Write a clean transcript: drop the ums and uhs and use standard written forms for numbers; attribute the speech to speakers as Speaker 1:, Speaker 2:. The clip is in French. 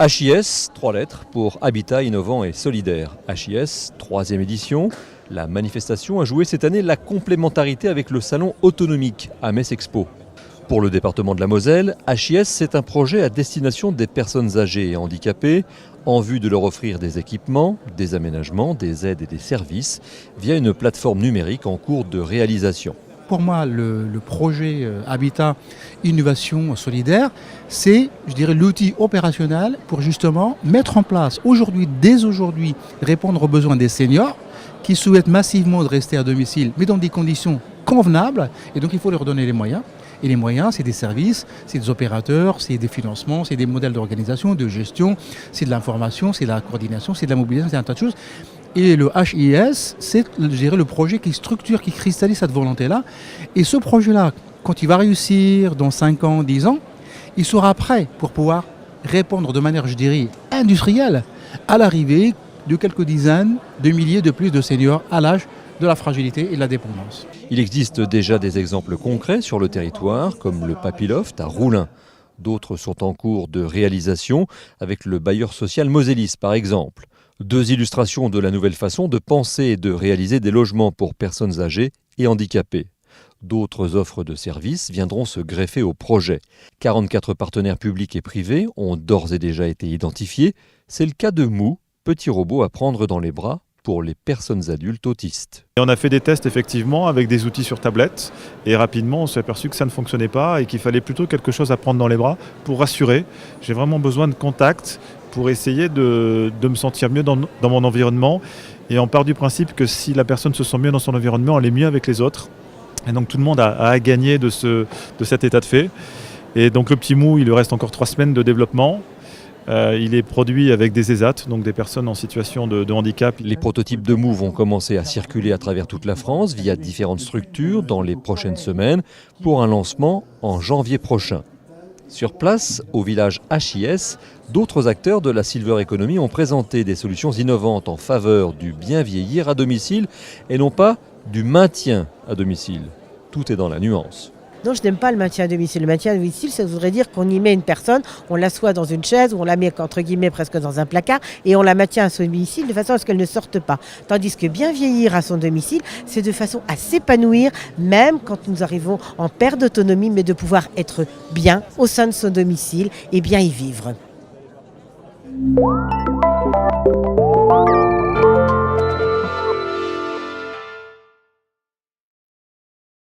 Speaker 1: HIS, 3 lettres pour Habitat innovant et solidaire. HIS, 3e édition. La manifestation a joué cette année la complémentarité avec le salon autonomique à Metz Expo. Pour le département de la Moselle, HIS, c'est un projet à destination des personnes âgées et handicapées en vue de leur offrir des équipements, des aménagements, des aides et des services via une plateforme numérique en cours de réalisation.
Speaker 2: Pour moi, le projet Habitat Innovation Solidaire, c'est, je dirais, l'outil opérationnel pour justement mettre en place aujourd'hui, dès aujourd'hui, répondre aux besoins des seniors qui souhaitent massivement de rester à domicile, mais dans des conditions convenables. Et donc, il faut leur donner les moyens. Et les moyens, c'est des services, c'est des opérateurs, c'est des financements, c'est des modèles d'organisation, de gestion, c'est de l'information, c'est de la coordination, c'est de la mobilisation, c'est un tas de choses. Et le HIS, c'est, je dirais, le projet qui structure, qui cristallise cette volonté-là. Et ce projet-là, quand il va réussir dans 5 ans, 10 ans, il sera prêt pour pouvoir répondre de manière, je dirais, industrielle à l'arrivée de quelques dizaines de milliers de plus de seniors à l'âge de la fragilité et de la dépendance.
Speaker 1: Il existe déjà des exemples concrets sur le territoire, comme le Papyloft à Roulin. D'autres sont en cours de réalisation, avec le bailleur social Moselis par exemple. 2 illustrations de la nouvelle façon de penser et de réaliser des logements pour personnes âgées et handicapées. D'autres offres de services viendront se greffer au projet. 44 partenaires publics et privés ont d'ores et déjà été identifiés. C'est le cas de Mou, petit robot à prendre dans les bras pour les personnes adultes autistes.
Speaker 3: Et on a fait des tests effectivement avec des outils sur tablette et rapidement on s'est aperçu que ça ne fonctionnait pas et qu'il fallait plutôt quelque chose à prendre dans les bras pour rassurer. J'ai vraiment besoin de contact pour essayer de me sentir mieux dans mon environnement. Et on part du principe que si la personne se sent mieux dans son environnement, elle est mieux avec les autres. Et donc tout le monde a à gagner de cet état de fait. Et donc le petit Mou, il lui reste encore 3 semaines de développement. Il est produit avec des ESAT, donc des personnes en situation de handicap.
Speaker 1: Les prototypes de Mou vont commencer à circuler à travers toute la France via différentes structures dans les prochaines semaines pour un lancement en janvier prochain. Sur place, au village HIS, d'autres acteurs de la Silver Economy ont présenté des solutions innovantes en faveur du bien vieillir à domicile et non pas du maintien à domicile. Tout est dans la nuance.
Speaker 4: Non, je n'aime pas le maintien à domicile. Le maintien à domicile, ça voudrait dire qu'on y met une personne, on l'assoit dans une chaise, ou on la met entre guillemets presque dans un placard, et on la maintient à son domicile de façon à ce qu'elle ne sorte pas. Tandis que bien vieillir à son domicile, c'est de façon à s'épanouir, même quand nous arrivons en perte d'autonomie, mais de pouvoir être bien au sein de son domicile et bien y vivre.